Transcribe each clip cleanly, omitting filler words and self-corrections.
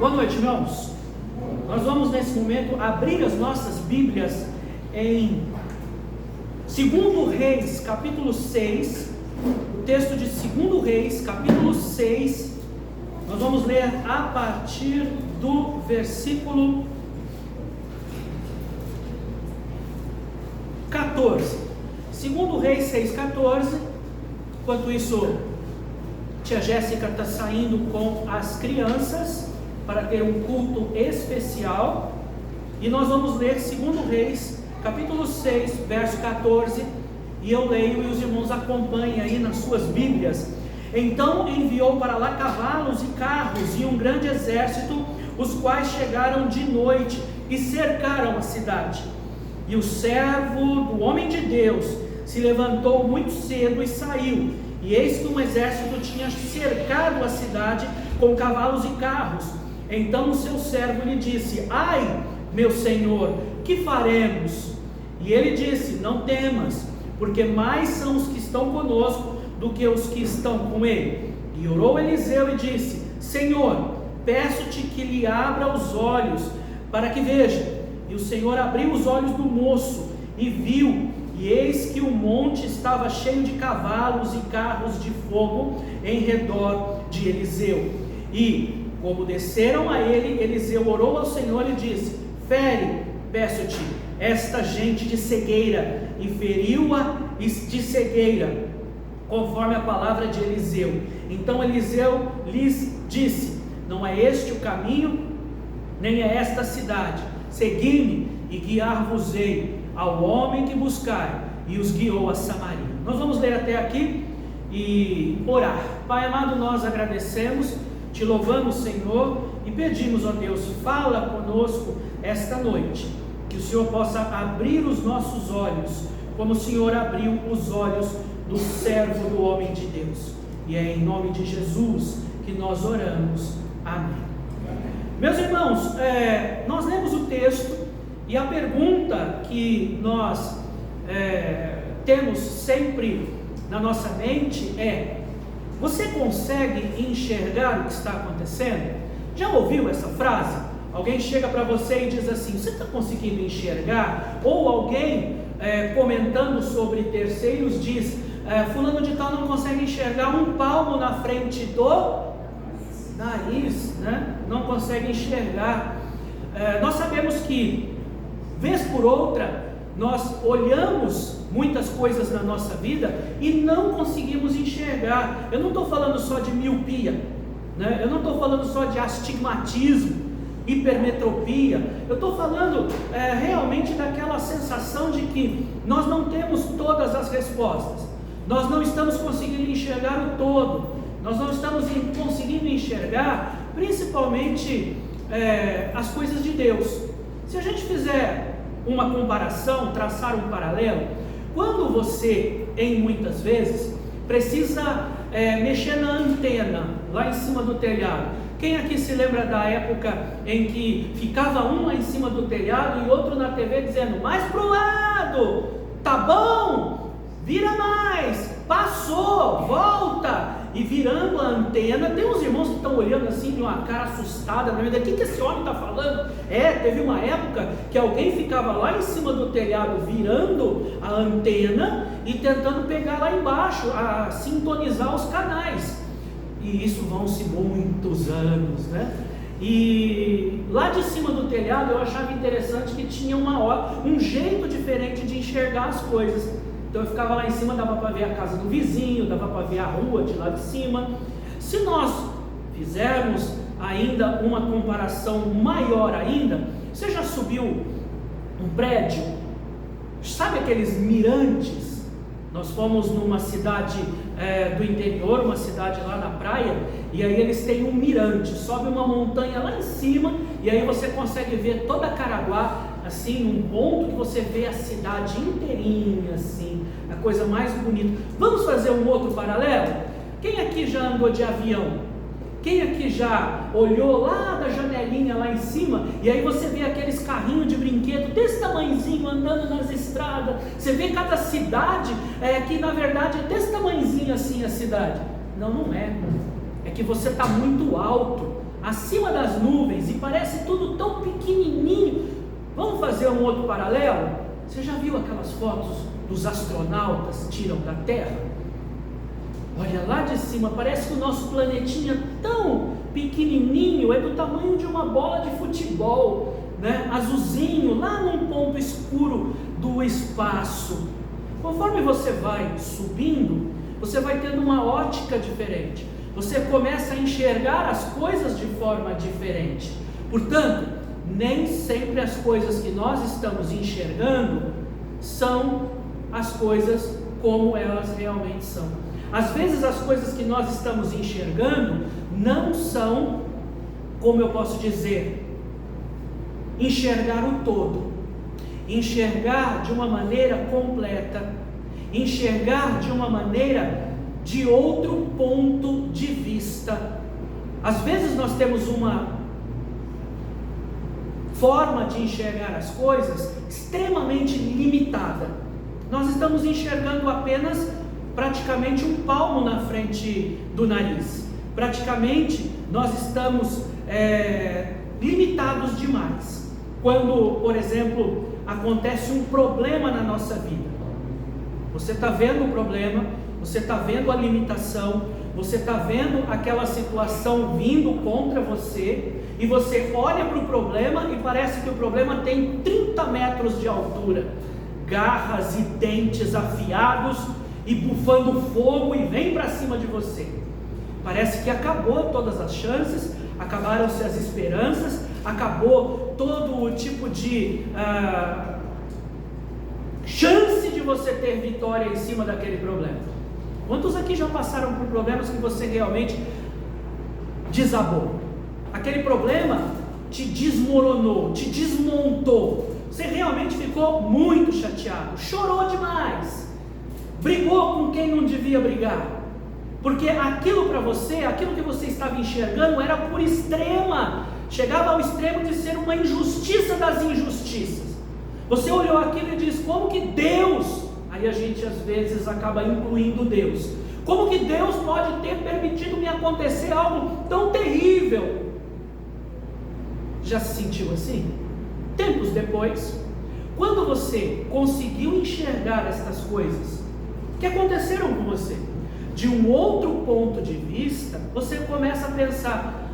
Boa noite, irmãos. Nós vamos nesse momento abrir as nossas Bíblias em 2 Reis, capítulo 6, o texto de 2 Reis, capítulo 6, nós vamos ler a partir do versículo 14. 2 Reis 6,14. Enquanto isso, tia Jéssica está saindo com as crianças para ter um culto especial, e nós vamos ler 2 Reis, capítulo 6, verso 14, e eu leio e os irmãos acompanhem aí nas suas Bíblias. Então enviou para lá cavalos e carros e um grande exército, os quais chegaram de noite e cercaram a cidade. E o servo do homem de Deus se levantou muito cedo e saiu, e eis que um exército tinha cercado a cidade com cavalos e carros. Então o seu servo lhe disse: ai, meu senhor, que faremos? E ele disse: não temas, porque mais são os que estão conosco do que os que estão com ele. E orou Eliseu e disse: Senhor, peço-te que lhe abra os olhos para que veja. E o Senhor abriu os olhos do moço e viu, e eis que o monte estava cheio de cavalos e carros de fogo em redor de Eliseu. E como desceram a ele, Eliseu orou ao Senhor e disse: fere, peço-te, esta gente de cegueira, e feriu-a de cegueira, conforme a palavra de Eliseu. Então Eliseu lhes disse: não é este o caminho, nem é esta a cidade. Segui-me e guiar-vos-ei ao homem que buscai. E os guiou a Samaria. Nós vamos ler até aqui e orar. Pai amado, nós agradecemos, te louvamos, Senhor, e pedimos, ó Deus, fala conosco esta noite, que o Senhor possa abrir os nossos olhos, como o Senhor abriu os olhos do servo do homem de Deus. E é em nome de Jesus que nós oramos. Amém. Meus irmãos, nós lemos o texto, e a pergunta que nós temos sempre na nossa mente é: você consegue enxergar o que está acontecendo? Já ouviu essa frase? Alguém chega para você e diz assim: você está conseguindo enxergar? Ou alguém comentando sobre terceiros diz: fulano de tal não consegue enxergar um palmo na frente do nariz, né? Não consegue enxergar. Nós sabemos que, vez por outra, nós olhamos muitas coisas na nossa vida e não conseguimos enxergar. Eu não estou falando só de miopia, né? Eu não estou falando só de astigmatismo, hipermetropia. Eu estou falando realmente daquela sensação de que nós não temos todas as respostas, nós não estamos conseguindo enxergar o todo, nós não estamos conseguindo enxergar principalmente as coisas de Deus. Se a gente fizer uma comparação, traçar um paralelo, quando você, muitas vezes, precisa mexer na antena lá em cima do telhado. Quem aqui se lembra da época em que ficava um lá em cima do telhado e outro na TV dizendo: mais pro lado, tá bom, vira mais, passou, volta, e virando a antena? Tem uns irmãos que estão olhando assim de uma cara assustada, o que esse homem está falando? Teve uma época que alguém ficava lá em cima do telhado virando a antena e tentando pegar lá embaixo, a sintonizar os canais. E isso vão-se muitos anos, né? E lá de cima do telhado eu achava interessante que tinha um jeito diferente de enxergar as coisas. Então eu ficava lá em cima, dava para ver a casa do vizinho, dava para ver a rua de lá de cima. Se nós fizermos ainda uma comparação maior ainda, você já subiu um prédio? Sabe aqueles mirantes? Nós fomos numa cidade do interior, uma cidade lá na praia, e aí eles têm um mirante, sobe uma montanha lá em cima, e aí você consegue ver toda Caraguá, assim, um ponto que você vê a cidade inteirinha, assim, a coisa mais bonita. Vamos fazer um outro paralelo? Quem aqui já andou de avião? Quem aqui já olhou lá da janelinha lá em cima, e aí você vê aqueles carrinhos de brinquedo desse tamanhozinho andando nas estradas? Você vê cada cidade que na verdade é desse tamanhozinho assim a cidade. Não é. É que você está muito alto acima das nuvens e parece tudo tão pequenininho. Vamos fazer um outro paralelo? Você já viu aquelas fotos dos astronautas tiram da Terra? Olha lá de cima, parece que o nosso planetinha tão pequenininho, é do tamanho de uma bola de futebol, né? Azulzinho, lá num ponto escuro do espaço. Conforme você vai subindo, você vai tendo uma ótica diferente. Você começa a enxergar as coisas de forma diferente. Portanto, nem sempre as coisas que nós estamos enxergando são as coisas como elas realmente são. Às vezes as coisas que nós estamos enxergando não são, como eu posso dizer, enxergar o todo, enxergar de uma maneira completa, enxergar de uma maneira de outro ponto de vista. Às vezes nós temos uma forma de enxergar as coisas extremamente limitada. Nós estamos enxergando apenas praticamente um palmo na frente do nariz. Praticamente nós estamos limitados demais. Quando, por exemplo, acontece um problema na nossa vida, você está vendo o problema, você está vendo a limitação, você está vendo aquela situação vindo contra você, e você olha para o problema e parece que o problema tem 30 metros de altura, garras e dentes afiados e bufando fogo, e vem para cima de você. Parece que acabou todas as chances, acabaram-se as esperanças, acabou todo o tipo de chance de você ter vitória em cima daquele problema. Quantos aqui já passaram por problemas que você realmente desabou? Aquele problema te desmoronou, te desmontou, você realmente ficou muito chateado, chorou demais, brigou com quem não devia brigar, porque aquilo para você, aquilo que você estava enxergando era por extrema, chegava ao extremo de ser uma injustiça das injustiças. Você olhou aquilo e disse: como que Deus, aí a gente às vezes acaba incluindo Deus, como que Deus pode ter permitido me acontecer algo tão terrível? Já se sentiu assim? Tempos depois, quando você conseguiu enxergar estas coisas que aconteceram com você de um outro ponto de vista, você começa a pensar: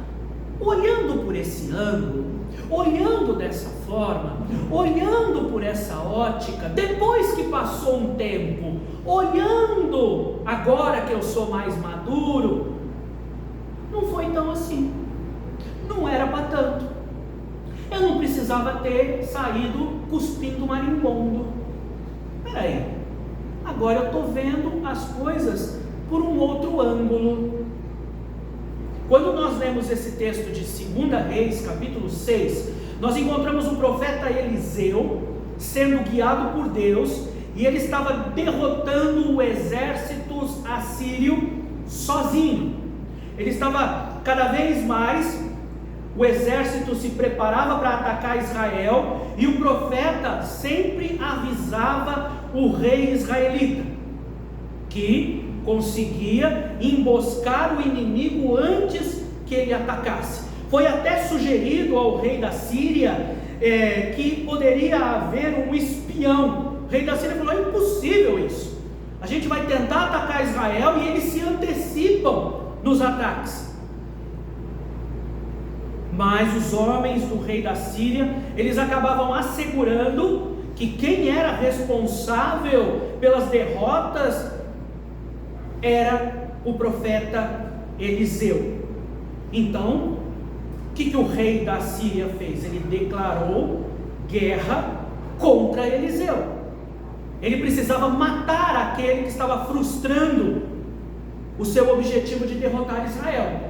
olhando por esse ângulo, olhando dessa forma, olhando por essa ótica, depois que passou um tempo, olhando agora que eu sou mais maduro, não foi tão assim, não era para tanto. Eu não precisava ter saído cuspindo marimbondo. Peraí, agora eu estou vendo as coisas por um outro ângulo. Quando nós lemos esse texto de 2 Reis, capítulo 6, nós encontramos o profeta Eliseu sendo guiado por Deus, e ele estava derrotando o exército assírio sozinho. Ele estava cada vez mais, o exército se preparava para atacar Israel, e o profeta sempre avisava o rei israelita que conseguia emboscar o inimigo antes que ele atacasse. Foi até sugerido ao rei da Síria que poderia haver um espião. O rei da Síria falou: é impossível isso, a gente vai tentar atacar Israel e eles se antecipam nos ataques. Mas os homens do rei da Síria, eles acabavam assegurando que quem era responsável pelas derrotas era o profeta Eliseu. Então, o que o rei da Síria fez? Ele declarou guerra contra Eliseu. Ele precisava matar aquele que estava frustrando o seu objetivo de derrotar Israel.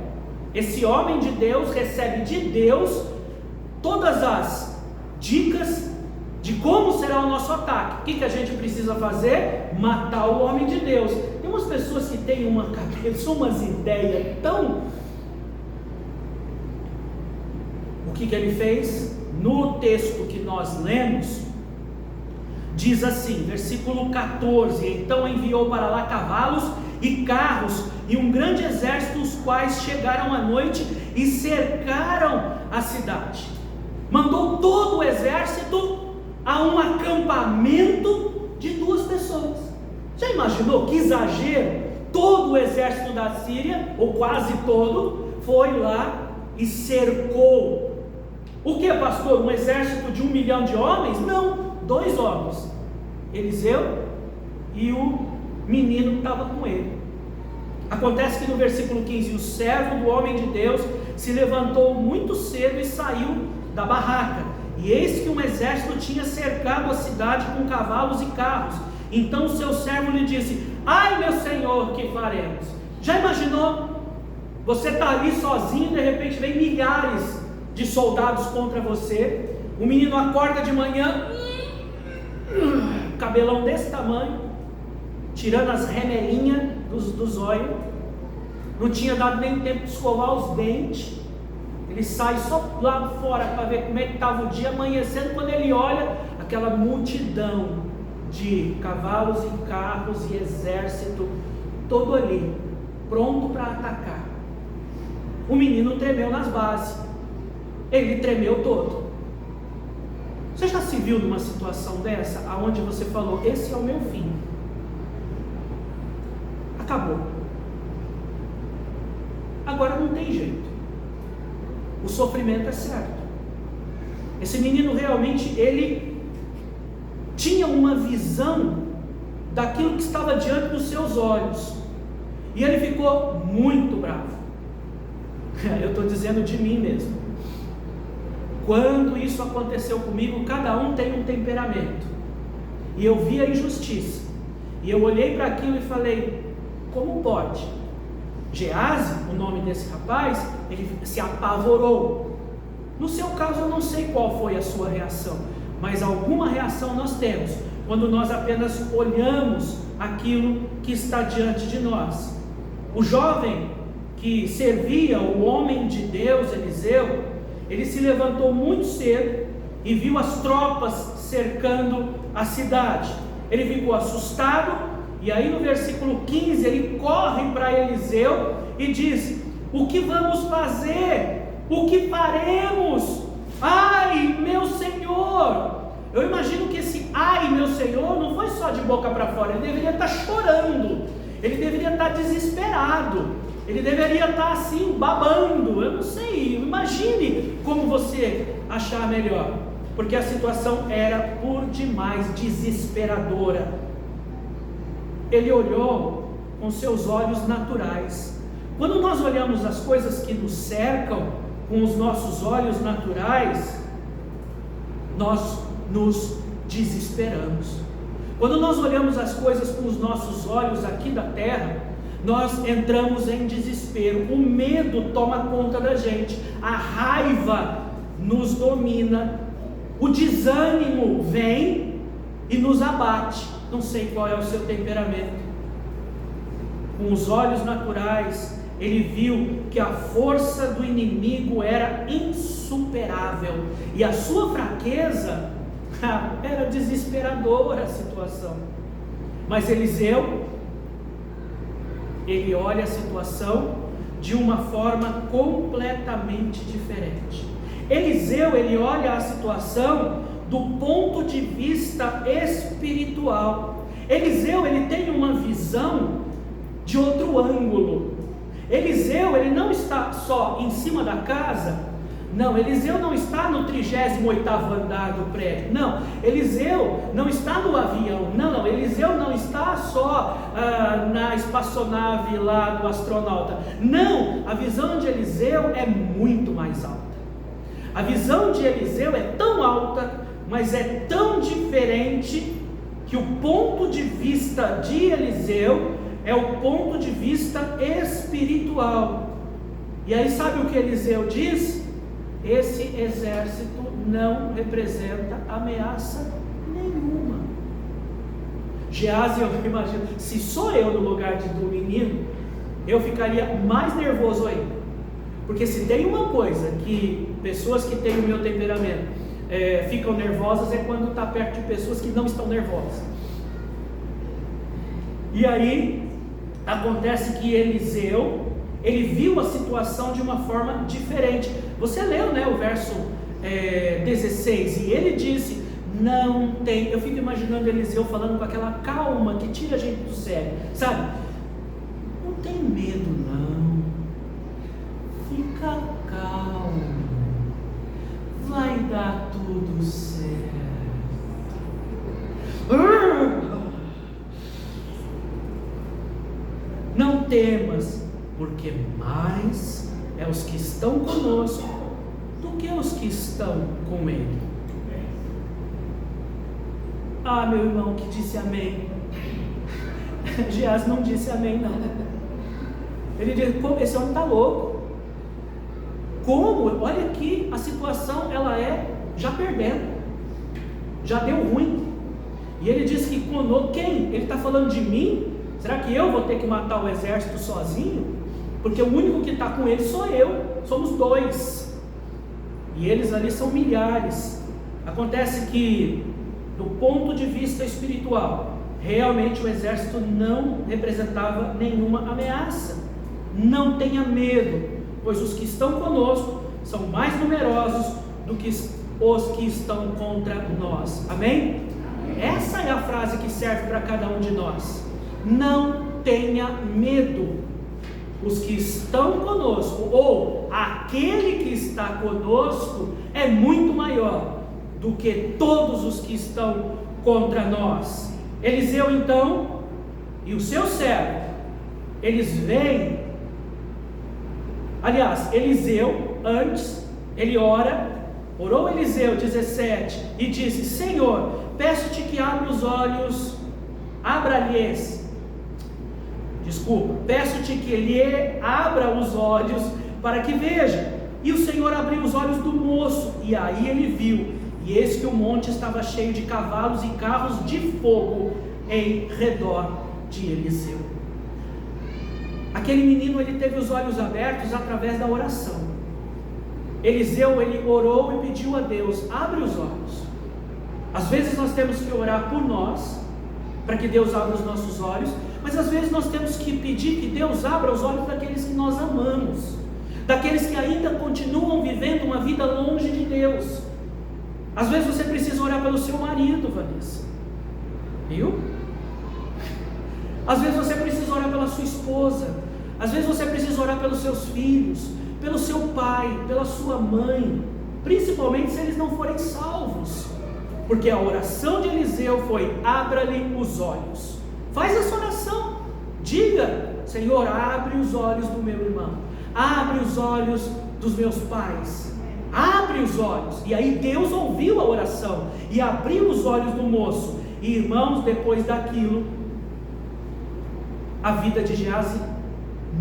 Esse homem de Deus recebe de Deus todas as dicas de como será o nosso ataque. O que a gente precisa fazer? Matar o homem de Deus. Tem umas pessoas que têm uma cabeça, umas ideias tão... O que ele fez? No texto que nós lemos, diz assim, versículo 14: então enviou para lá cavalos e carros e um grande exército, os quais chegaram à noite e cercaram a cidade. Mandou todo o exército a um acampamento de 2 pessoas. Já imaginou que exagero? Todo o exército da Síria, ou quase todo, foi lá e cercou. O que, pastor? Um exército de 1 milhão de homens? Não, 2 homens, Eliseu e o menino que estava com ele. Acontece que no versículo 15, o servo do homem de Deus se levantou muito cedo e saiu da barraca, e eis que um exército tinha cercado a cidade com cavalos e carros. Então o seu servo lhe disse: ai meu senhor, que faremos? Já imaginou? Você está ali sozinho, de repente vem milhares de soldados contra você. O menino acorda de manhã, cabelão desse tamanho, tirando as remelinhas dos olhos, não tinha dado nem tempo de escovar os dentes. Ele sai só lá fora para ver como é que estava o dia, amanhecendo. Quando ele olha, aquela multidão de cavalos e carros e exército todo ali, pronto para atacar. O menino tremeu nas bases, ele tremeu todo. Você já se viu numa situação dessa, aonde você falou: esse é o meu fim, acabou, agora não tem jeito, o sofrimento é certo. Esse menino realmente, ele tinha uma visão daquilo que estava diante dos seus olhos, e ele ficou muito bravo. Eu estou dizendo de mim mesmo. Quando isso aconteceu comigo, cada um tem um temperamento, e eu vi a injustiça, e eu olhei para aquilo e falei: como pode? Geazi, o nome desse rapaz, ele se apavorou. No seu caso, eu não sei qual foi a sua reação, mas alguma reação nós temos quando nós apenas olhamos aquilo que está diante de nós. O jovem que servia o homem de Deus, Eliseu, ele se levantou muito cedo e viu as tropas cercando a cidade. Ele ficou assustado, e aí no versículo 15 ele corre para Eliseu e diz: o que vamos fazer? O que faremos? Ai meu Senhor! Eu imagino que esse ai meu Senhor não foi só de boca para fora, ele deveria estar chorando, ele deveria estar desesperado, ele deveria estar assim, babando. Eu não sei, imagine como você achar melhor, porque a situação era por demais desesperadora. Ele olhou com seus olhos naturais. Quando nós olhamos as coisas que nos cercam com os nossos olhos naturais, nós nos desesperamos. Quando nós olhamos as coisas com os nossos olhos aqui da terra, nós entramos em desespero. O medo toma conta da gente, a raiva nos domina, o desânimo vem e nos abate. Não sei qual é o seu temperamento. Com os olhos naturais, ele viu que a força do inimigo era insuperável, e a sua fraqueza era desesperadora a situação. Mas Eliseu, ele olha a situação de uma forma completamente diferente. Eliseu, ele olha a situação do ponto de vista espiritual. Eliseu, ele tem uma visão de outro ângulo. Eliseu, ele não está só em cima da casa. Não, Eliseu não está no 38º andar do prédio. Não, Eliseu não está no avião. Não, Eliseu não está só na espaçonave lá do astronauta. Não, a visão de Eliseu é muito mais alta. A visão de Eliseu é tão alta, mas é tão diferente, que o ponto de vista de Eliseu é o ponto de vista espiritual. E aí sabe o que Eliseu diz? Esse exército não representa ameaça nenhuma. Geazi, eu imagino, se sou eu no lugar do menino, eu ficaria mais nervoso ainda. Porque se tem uma coisa que pessoas que têm o meu temperamento ficam nervosas, é quando está perto de pessoas que não estão nervosas. E aí acontece que Eliseu, ele viu a situação de uma forma diferente. Você leu, né, o verso 16, e ele disse: não tem. Eu fico imaginando Eliseu falando com aquela calma que tira a gente do sério, sabe? Não tem medo, não. Fica calmo. Vai dar tudo certo. Não temas, porque mais é os que estão conosco do que os que estão com ele. Ah, meu irmão que disse amém. Geás não disse amém, não. Ele disse: esse homem está louco. Como? Olha aqui, a situação ela já perdendo, já deu ruim. E ele diz que conosco, quem? Ele está falando de mim? Será que eu vou ter que matar o exército sozinho? Porque o único que está com ele sou eu, somos dois, e eles ali são milhares. Acontece que, do ponto de vista espiritual, realmente o exército não representava nenhuma ameaça. Não tenha medo, pois os que estão conosco são mais numerosos do que os que estão contra nós. Amém? Essa é a frase que serve para cada um de nós. Não tenha medo. Os que estão conosco, ou aquele que está conosco, é muito maior do que todos os que estão contra nós. Eliseu então e o seu servo, eles vêm. Aliás, Eliseu, antes, ele orou Eliseu, 17, e disse: Senhor, peço-te que abra os olhos, peço-te que lhe abra os olhos para que veja. E o Senhor abriu os olhos do moço, e aí ele viu, e eis que o monte estava cheio de cavalos e carros de fogo em redor de Eliseu. Aquele menino, ele teve os olhos abertos através da oração. Eliseu, ele orou e pediu a Deus: abre os olhos. Às vezes nós temos que orar por nós, para que Deus abra os nossos olhos, mas às vezes nós temos que pedir que Deus abra os olhos daqueles que nós amamos, daqueles que ainda continuam vivendo uma vida longe de Deus. Às vezes você precisa orar pelo seu marido, Vanessa, viu? Às vezes você precisa orar pela sua esposa, às vezes você precisa orar pelos seus filhos, pelo seu pai, pela sua mãe, principalmente se eles não forem salvos, porque a oração de Eliseu foi: abra-lhe os olhos. Faz essa oração, diga: Senhor, abre os olhos do meu irmão, abre os olhos dos meus pais, abre os olhos. E aí Deus ouviu a oração e abriu os olhos do moço. E irmãos, depois daquilo, a vida de Geás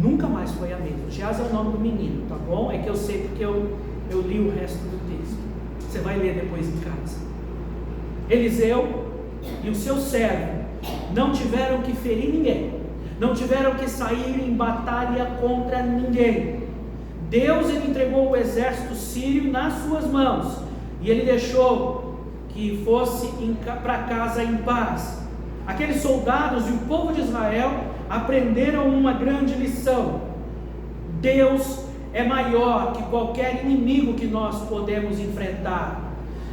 nunca mais foi a mesma. Geás é o nome do menino, tá bom? É que eu sei porque eu li o resto do texto. Você vai ler depois em casa. Eliseu e o seu servo não tiveram que ferir ninguém, não tiveram que sair em batalha contra ninguém. Deus, ele entregou o exército sírio nas suas mãos, e ele deixou que fosse para casa em paz. Aqueles soldados e o povo de Israel aprenderam uma grande lição: Deus é maior que qualquer inimigo que nós podemos enfrentar.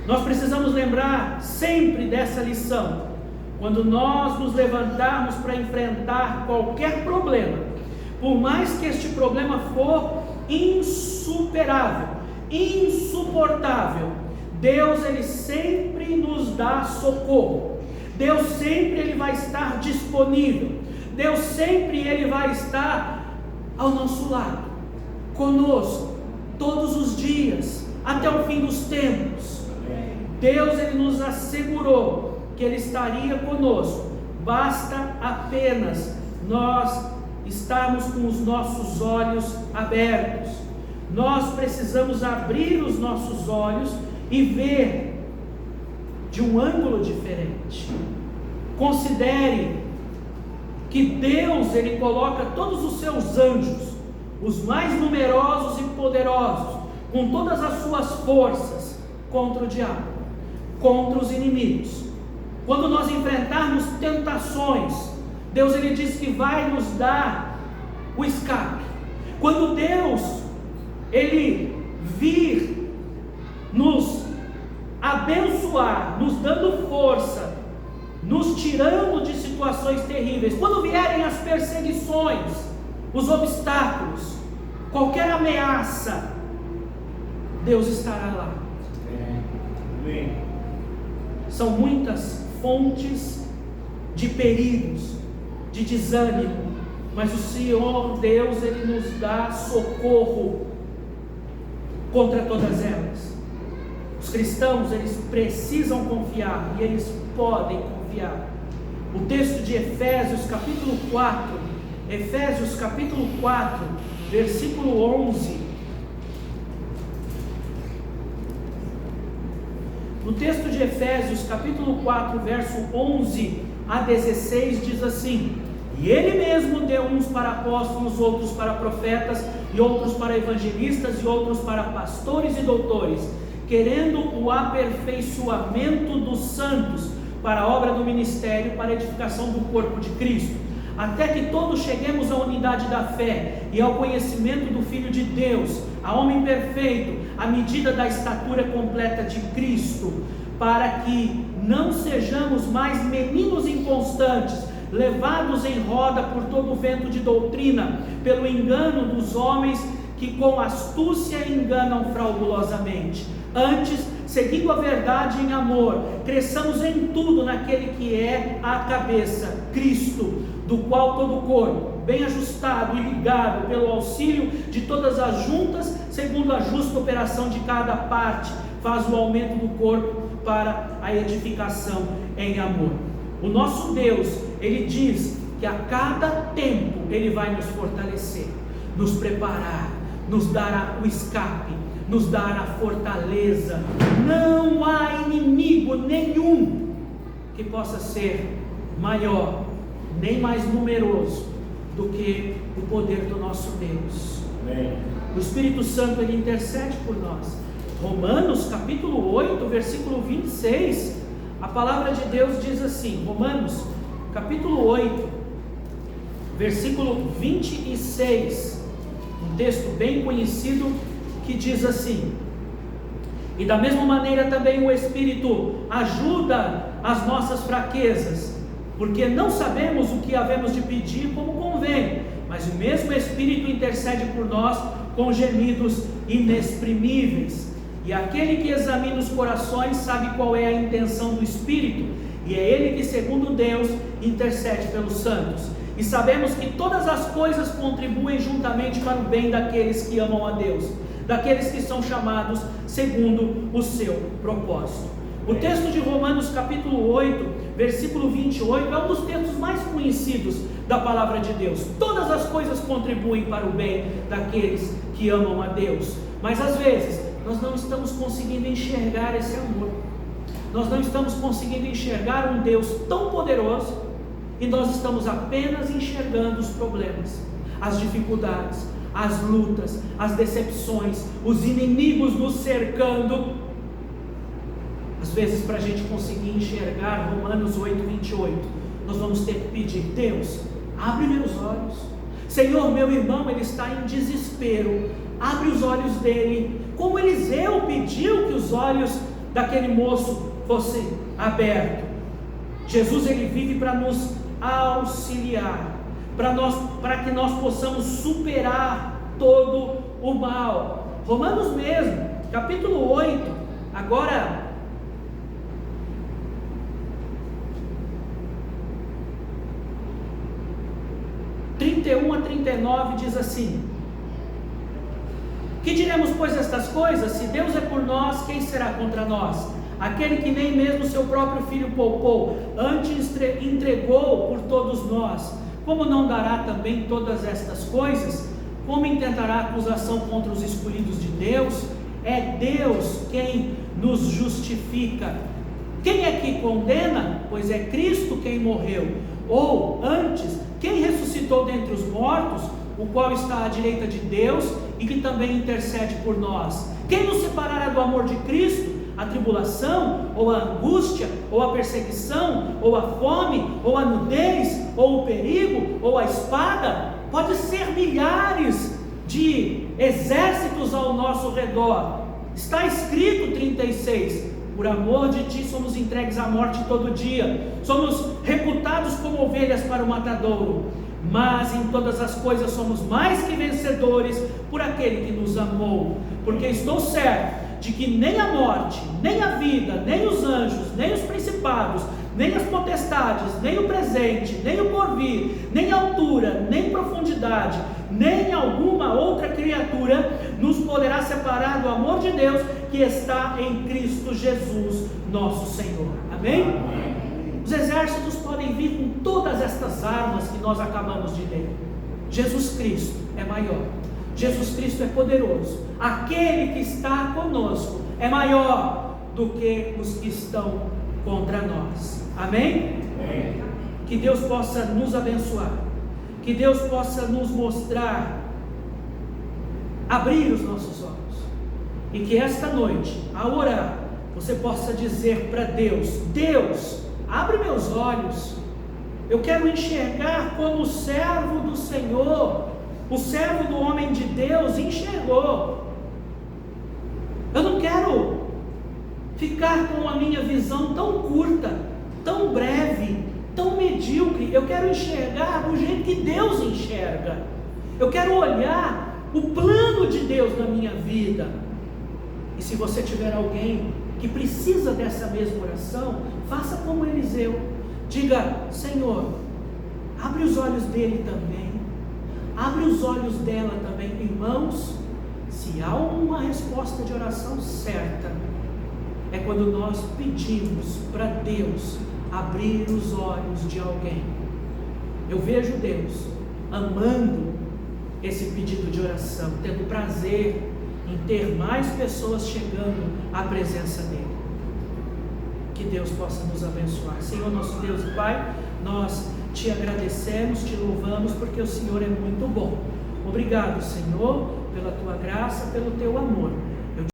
Nós precisamos lembrar sempre dessa lição. Quando nós nos levantarmos para enfrentar qualquer problema, por mais que este problema for insuperável, insuportável, Deus, ele sempre nos dá socorro. Deus sempre, ele vai estar disponível. Deus sempre, ele vai estar ao nosso lado, conosco, todos os dias, até o fim dos tempos. Deus, ele nos assegurou que ele estaria conosco. Basta apenas nós estarmos com os nossos olhos abertos. Nós precisamos abrir os nossos olhos e ver de um ângulo diferente. Considere que Deus, ele coloca todos os seus anjos, os mais numerosos e poderosos, com todas as suas forças, contra o diabo, contra os inimigos. Quando nós enfrentarmos tentações, Deus, ele diz que vai nos dar o escape, Quando Deus, Ele vir nos abençoar, nos dando força, nos tirando de situações terríveis, quando vierem as perseguições, os obstáculos, qualquer ameaça, Deus estará lá. Amém. São muitas fontes de perigos, de desânimo, mas o Senhor Deus, Ele nos dá socorro contra todas elas. Os cristãos, eles precisam confiar, e eles podem confiar. O texto de Efésios capítulo 4, versículo 11. No texto de Efésios capítulo 4, verso 11 a 16, diz assim: e Ele mesmo deu uns para apóstolos, outros para profetas, e outros para evangelistas, e outros para pastores e doutores, querendo o aperfeiçoamento dos santos, para a obra do ministério, para a edificação do corpo de Cristo, até que todos cheguemos à unidade da fé, e ao conhecimento do Filho de Deus, a homem perfeito, à medida da estatura completa de Cristo, para que não sejamos mais meninos inconstantes, levados em roda por todo o vento de doutrina, pelo engano dos homens que com astúcia enganam fraudulosamente. Antes, seguindo a verdade em amor, cresçamos em tudo naquele que é a cabeça, Cristo, do qual todo o corpo, bem ajustado e ligado pelo auxílio de todas as juntas, segundo a justa operação de cada parte, faz o aumento do corpo para a edificação em amor. O nosso Deus, Ele diz que a cada tempo Ele vai nos fortalecer, nos preparar, nos dar o escape, nos dar a fortaleza. Não há inimigo nenhum que possa ser maior, nem mais numeroso do que o poder do nosso Deus. Amém. O Espírito Santo, Ele intercede por nós. Romanos capítulo 8, versículo 26, a palavra de Deus diz assim, Romanos capítulo 8, versículo 26, um texto bem conhecido, que diz assim: e da mesma maneira também o Espírito ajuda as nossas fraquezas, porque não sabemos o que havemos de pedir como convém, mas o mesmo Espírito intercede por nós com gemidos inexprimíveis. E aquele que examina os corações sabe qual é a intenção do Espírito, e é Ele que, segundo Deus, intercede pelos santos. E sabemos que todas as coisas contribuem juntamente para o bem daqueles que amam a Deus, daqueles que são chamados segundo o seu propósito. O texto de Romanos capítulo 8, versículo 28, é um dos textos mais conhecidos da palavra de Deus. Todas as coisas contribuem para o bem daqueles que amam a Deus. Mas às vezes nós não estamos conseguindo enxergar esse amor, nós não estamos conseguindo enxergar um Deus tão poderoso, e nós estamos apenas enxergando os problemas, as dificuldades, as lutas, as decepções, os inimigos nos cercando. Às vezes, para a gente conseguir enxergar Romanos 8, 28, nós vamos ter que pedir: Deus, abre meus olhos. Senhor, meu irmão, ele está em desespero, abre os olhos dele, como Eliseu pediu que os olhos daquele moço fossem abertos. Jesus, ele vive para nos auxiliar, para que nós possamos superar todo o mal. Romanos mesmo, capítulo 8, agora 31 a 39 diz assim: que diremos, pois, estas coisas? Se Deus é por nós, quem será contra nós? Aquele que nem mesmo seu próprio filho poupou, antes entregou por todos nós, como não dará também todas estas coisas? Como intentará acusação contra os escolhidos de Deus? É Deus quem nos justifica. Quem é que condena? Pois é Cristo quem morreu. Ou antes, quem ressuscitou dentre os mortos, o qual está à direita de Deus e que também intercede por nós. Quem nos separará do amor de Cristo? A tribulação, ou a angústia, ou a perseguição, ou a fome, ou a nudez, ou o perigo, ou a espada? Pode ser milhares de exércitos ao nosso redor. Está escrito 36, por amor de ti somos entregues à morte todo dia, somos reputados como ovelhas para o matadouro, mas em todas as coisas somos mais que vencedores por aquele que nos amou, porque estou certo de que nem a morte, nem a vida, nem os anjos, nem os principados, nem as potestades, nem o presente, nem o porvir, nem a altura, nem profundidade, nem alguma outra criatura nos poderá separar do amor de Deus que está em Cristo Jesus, nosso Senhor. Amém? Amém. Os exércitos podem vir com todas estas armas que nós acabamos de ler. Jesus Cristo é maior. Jesus Cristo é poderoso. Aquele que está conosco é maior do que os que estão contra nós. Amém? Amém. Que Deus possa nos abençoar. Que Deus possa nos mostrar, abrir os nossos olhos. E que esta noite, ao orar, você possa dizer para Deus: Deus, abre meus olhos. Eu quero enxergar como o servo do Senhor, o servo do homem de Deus enxergou. Eu não quero ficar com a minha visão tão curta, tão breve, tão medíocre. Eu quero enxergar do jeito que Deus enxerga. Eu quero olhar o plano de Deus na minha vida. E se você tiver alguém que precisa dessa mesma oração, faça como Eliseu. Diga: Senhor, abre os olhos dele também, abre os olhos dela também. Irmãos, se há uma resposta de oração certa, é quando nós pedimos para Deus abrir os olhos de alguém. Eu vejo Deus amando esse pedido de oração, tendo prazer em ter mais pessoas chegando à presença dele. Que Deus possa nos abençoar. Senhor, nosso Deus e Pai, nós te agradecemos, te louvamos, porque o Senhor é muito bom. Obrigado, Senhor, pela tua graça, pelo teu amor.